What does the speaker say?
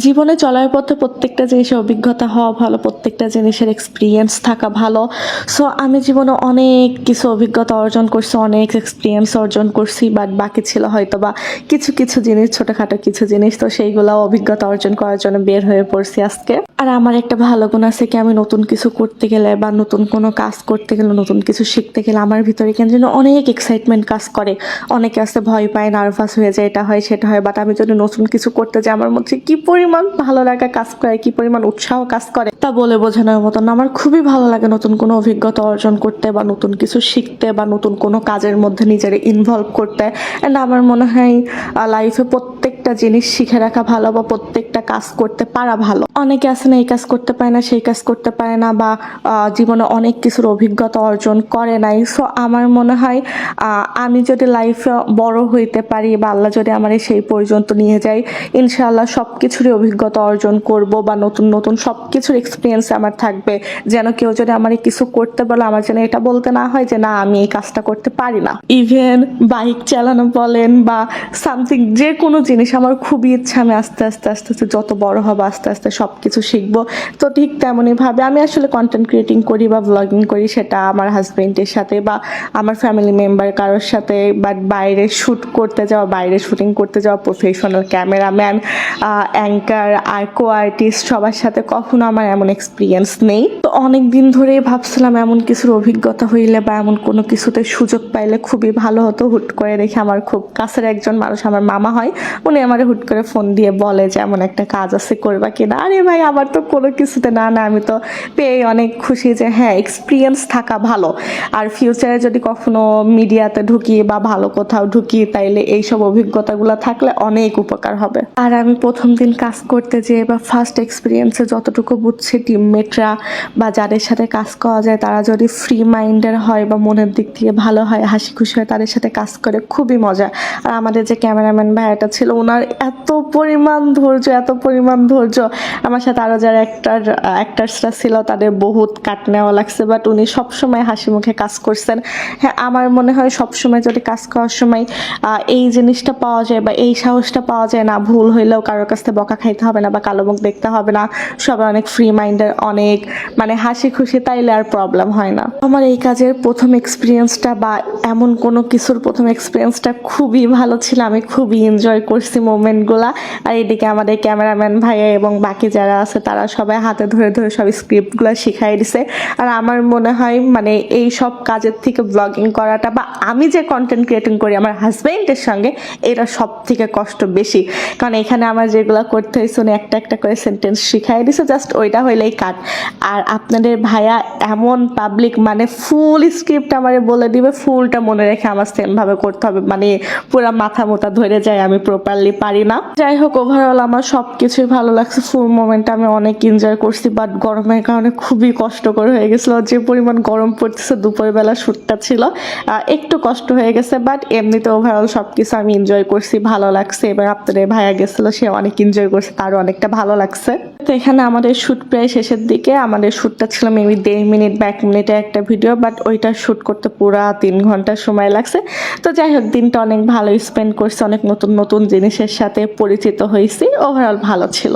জীবনে চলার পথে প্রত্যেকটা জিনিসের অভিজ্ঞতা হওয়া ভালো, প্রত্যেকটা জিনিসের এক্সপিরিয়েন্স থাকা ভালো। সো আমি জীবনে অনেক কিছু অভিজ্ঞতা অর্জন করছি, অনেক এক্সপিরিয়েন্স অর্জন করছি, বাট বাকি ছিল হয়তো বা কিছু কিছু জিনিস, ছোটোখাটো কিছু জিনিস। তো সেইগুলো অভিজ্ঞতা অর্জন করার জন্য বের হয়ে পড়ছি আজকে। আর আমার একটা ভালো গুণ আছে কি, আমি নতুন কিছু করতে গেলে বা নতুন কোনো কাজ করতে গেলে, নতুন কিছু শিখতে গেলে আমার ভিতরে কেন যেন অনেক এক্সাইটমেন্ট কাজ করে। অনেকে আসতে ভয় পায়, নার্ভাস হয়ে যায়, এটা হয় সেটা হয়, বাট আমি যদি নতুন কিছু করতে যাই আমার মধ্যে কি পরিমাণ ভালো লাগা কাজ করে, কি পরিমাণ উৎসাহ কাজ করে তা বলে বোঝানোর মতন। আমার খুবই ভালো লাগে নতুন কোনো অভিজ্ঞতা অর্জন করতে বা নতুন কিছু শিখতে বা নতুন কোনো কাজের মধ্যে নিজের ইনভলভ করতে। অ্যান্ড আমার মনে হয় লাইফে প্রত্যেকটা জিনিস শিখে রাখা ভালো বা প্রত্যেকটা কাজ করতে পারা ভালো। অনেকে আছে না এই কাজ করতে পারে না, সেই কাজ করতে পারে না, বা জীবনে অনেক কিছুর অভিজ্ঞতা অর্জন করে নাই। সো আমার মনে হয় আমি যদি লাইফে বড় হইতে পারি বা আল্লাহ যদি আমার সেই পর্যন্ত নিয়ে যায়, ইনশাআল্লাহ সব কিছুরই অভিজ্ঞতা অর্জন করব বা নতুন নতুন সব কিছুর এক্সপিরিয়েন্স আমার থাকবে। যেন কেউ যদি আমার কিছু করতে বলে আমার যেন এটা বলতে না হয় যে না আমি এই কাজটা করতে পারি না। ইভেন বাইক চালানো বলেন বা সামথিং, যে কোনো জিনিস আমার খুবই ইচ্ছা আমি আস্তে আস্তে আস্তে আস্তে যত বড় হবো আস্তে আস্তে সব কিছু শিখবো। তো ঠিক তেমনইভাবে আমি আসলে কন্টেন্ট ক্রিয়েটিং করি বা ব্লগিং করি, সেটা আমার হাজবেন্ডের সাথে বা আমার ফ্যামিলি মেম্বার কারোর সাথে, বাট বাইরে শ্যুট করতে যাওয়া, বাইরে শুটিং করতে যাওয়া, professional cameraman, anchor, co artist সবার সাথে কখনো আমার এমন এক্সপিরিয়েন্স নেই। তো অনেক দিন ধরেই ভাবছিলাম এমন কিছুর অভিজ্ঞতা হইলে বা এমন কোনো কিছুতে সুযোগ পাইলে খুবই ভালো হতো। হুট করে দেখে আমার খুব কাছের একজন মানুষ, আমার মামা হয়, উনি আমার হুট করে ফোন দিয়ে বলে যে এমন একটা কাজ আছে, করবা কিনা। আরে ভাই আমার তো কোনো কিছুতে না না, আমি তো পেয়ে অনেক খুশি যে হ্যাঁ এক্সপিরিয়েন্স থাকা ভালো। আর ফিউচারে যদি কখনো মিডিয়াতে ঢুকি বা ভালো কোথাও ঢুকি তাইলে এইসব অভিজ্ঞতাগুলো থাকলে অনেক উপকার হবে। আর আমি প্রথম দিন কাজ করতে যেয়ে বা ফার্স্ট এক্সপিরিয়েন্সে যতটুকু বুঝছি, টিমমেটরা বা যাদের সাথে কাজ করা যায় তারা যদি ফ্রি মাইন্ডের হয় বা মনের দিক থেকে ভালো হয়, হাসি খুশি হয়, তাদের সাথে কাজ করে খুবই মজা। আর আমাদের যে ক্যামেরাম্যান ভাইয়াটা ছিল, ওনার এত পরিমাণ ধৈর্য, এত পরিমাণ ধৈর্য। আমার সাথে আরও যারা অ্যাক্টার্সরা ছিল তাদের বহুত কাট নেওয়া লাগছে, বাট উনি সবসময় হাসি মুখে কাজ করছেন। হ্যাঁ আমার মনে হয় সবসময় যদি কাজ করার সময় এই জিনিসটা পাওয়া যায় বা এই সাহসটা পাওয়া যায় না, ভুল হইলেও কারোর কাছ থেকে বকা খাইতে হবে না বা কালো মুখ দেখতে হবে না, সবাই অনেক ফ্রি মাইন্ডের, অনেক মানে হাসি খুশি, তাইলে আর প্রবলেম হয় না। আমার এই কাজের প্রথম এক্সপিরিয়েন্সটা বা এমন কোনো কিছুর প্রথম এক্সপিরিয়েন্সটা খুবই ভালো ছিল, আমি খুবই এনজয় করছি মোমেন্টগুলা। আর এদিকে আমাদের ক্যামেরাম্যান ভাইয়া এবং বাকি যারা আছে তারা সবাই হাতে ধরে ধরে সব স্ক্রিপ্টগুলো শিখাই দিছে। আর আমার মনে হয় মানে এই সব কাজের থেকে ব্লগিং করাটা বা আমি যে কন্টেন্ট ক্রিয়েটিং করি আমার হাজবেন্ডের সঙ্গে, এটা সব থেকে কষ্ট বেশি। কারণ এখানে আমার যেগুলো করতে হয়েছে উনি একটা একটা করে সেন্টেন্স শিখাই দিছে, জাস্ট ওইটা হইলেই কাট। আর আপনাদের ভাইয়া এমন পাবলিক, মানে ফুল স্ক্রিপ্ট আমারে বলে দিবে, ফুলটা মনে রেখে আমার সেমভাবে করতে হবে, মানে পুরো মাথা মোটা ধরে যায়, আমি প্রপারলি পারি না। যাই হোক, ওভারঅল আমার সব কিছুই ভালো লাগছে, ফুল মোমেন্টটা আমি অনেক এনজয় করছি। বাট গরমের কারণে খুবই কষ্টকর হয়ে গেছিলো, যে পরিমাণ গরম পড়তেছে, দুপুরবেলা শ্যুটটা ছিল, একটু কষ্ট হয়ে গেছে। বাট এমনিতে ওভারঅল সব কিছু আমি এনজয় করছি, ভালো লাগছে। এবার আপনাদের ভাইয়া গেছিলো, সে অনেক এনজয় করছে, তারও অনেকটা ভালো লাগছে। তো এখানে আমাদের শ্যুট প্রায় শেষের দিকে, আমাদের শ্যুটটা ছিল মেবি 1.5 মিনিট বা 1 মিনিটের একটা ভিডিও, বাট ওইটা শ্যুট করতে পুরা 3 ঘন্টা সময় লাগছে। তো যাই হোক, দিনটা অনেক ভালো স্পেন্ড করছি, অনেক নতুন নতুন জিনিসের সাথে পরিচিত হয়েছি, ওভারঅল ভালো ছিল।